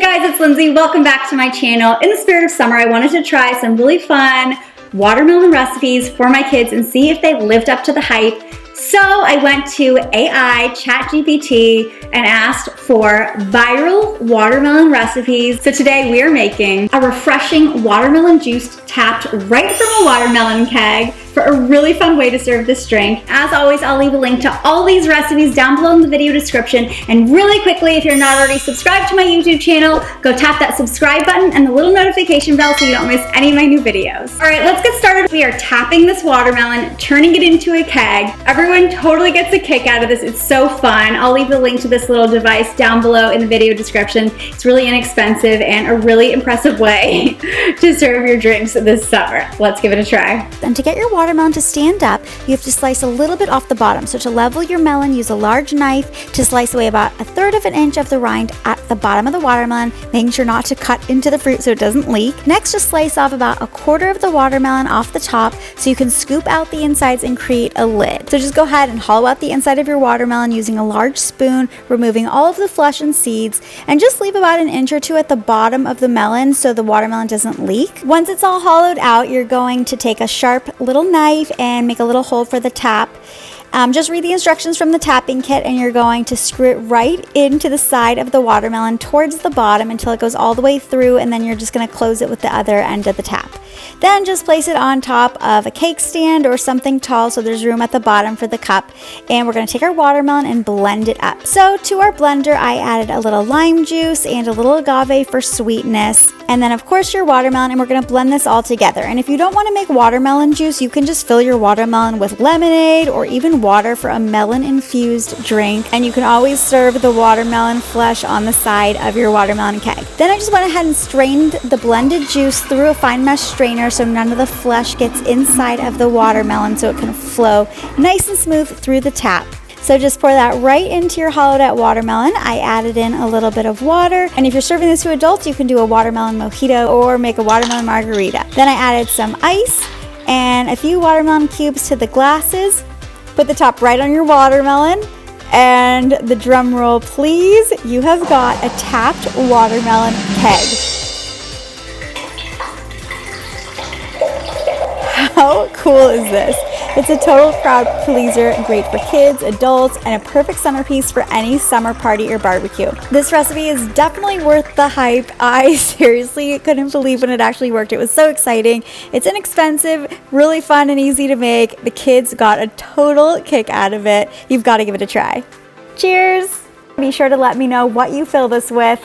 guys, it's Lindsay. Welcome back to my channel. In the spirit of summer, I wanted to try some really fun watermelon recipes for my kids and see if they lived up to the hype. So I went to AI, ChatGPT, and asked for viral watermelon recipes. So today we are making a refreshing watermelon juice tapped right from a watermelon keg for a really fun way to serve this drink. As always, I'll leave a link to all these recipes down below in the video description. And really quickly, if you're not already subscribed to my YouTube channel, go tap that subscribe button and the little notification bell so you don't miss any of my new videos. All right, let's get started. We are tapping this watermelon, turning it into a keg. Everyone totally gets a kick out of this. It's so fun. I'll leave the link to this little device down below in the video description. It's really inexpensive and a really impressive way to serve your drinks this summer. Let's give it a try. And to get your watermelon to stand up, you have to slice a little bit off the bottom. So to level your melon, use a large knife to slice away about 1/3 of an inch of the rind at the bottom of the watermelon, making sure not to cut into the fruit so it doesn't leak. Next, just slice off about 1/4 of the watermelon off the top so you can scoop out the insides and create a lid. So just go ahead and hollow out the inside of your watermelon using a large spoon, removing all of the flesh and seeds, and just leave about 1 inch or 2 at the bottom of the melon so the watermelon doesn't leak. Once it's all hollowed out, you're going to take a sharp little knife and make a little hole for the tap. Just read the instructions from the tapping kit and you're going to screw it right into the side of the watermelon towards the bottom until it goes all the way through, and then you're just going to close it with the other end of the tap. Then just place it on top of a cake stand or something tall so there's room at the bottom for the cup, and we're going to take our watermelon and blend it up. So to our blender, I added a little lime juice and a little agave for sweetness, and then of course your watermelon, and we're going to blend this all together. And if you don't want to make watermelon juice, you can just fill your watermelon with lemonade or even water for a melon infused drink, and you can always serve the watermelon flesh on the side of your watermelon keg. Then I just went ahead and strained the blended juice through a fine mesh strainer so none of the flesh gets inside of the watermelon, so it can flow nice and smooth through the tap. So just pour that right into your hollowed out watermelon. I added in a little bit of water, and if you're serving this to adults, you can do a watermelon mojito or make a watermelon margarita. Then I added some ice and a few watermelon cubes to the glasses. Put the top right on your watermelon, and the drum roll please, you have got a tapped watermelon keg. How cool is this? It's a total crowd pleaser, great for kids, adults, and a perfect centerpiece for any summer party or barbecue. This recipe is definitely worth the hype. I seriously couldn't believe when it actually worked. It was so exciting. It's inexpensive, really fun and easy to make. The kids got a total kick out of it. You've got to give it a try. Cheers! Be sure to let me know what you fill this with.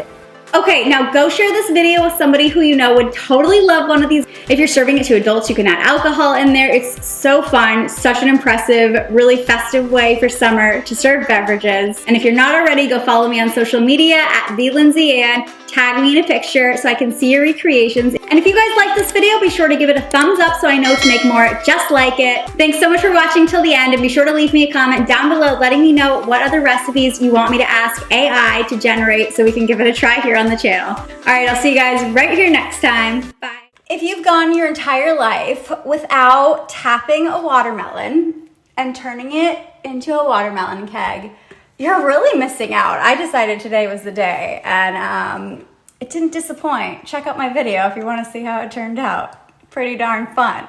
Okay, now go share this video with somebody who you know would totally love one of these. If you're serving it to adults, you can add alcohol in there. It's so fun, such an impressive, really festive way for summer to serve beverages. And if you're not already, go follow me on social media at @LindsayAnn. Tag me in a picture so I can see your recreations. And if you guys like this video, be sure to give it a thumbs up so I know to make more just like it. Thanks so much for watching till the end, and be sure to leave me a comment down below letting me know what other recipes you want me to ask AI to generate so we can give it a try here on the channel. All right, I'll see you guys right here next time. Bye. If you've gone your entire life without tapping a watermelon and turning it into a watermelon keg, you're really missing out. I decided today was the day, and it didn't disappoint. Check out my video if you want to see how it turned out. Pretty darn fun.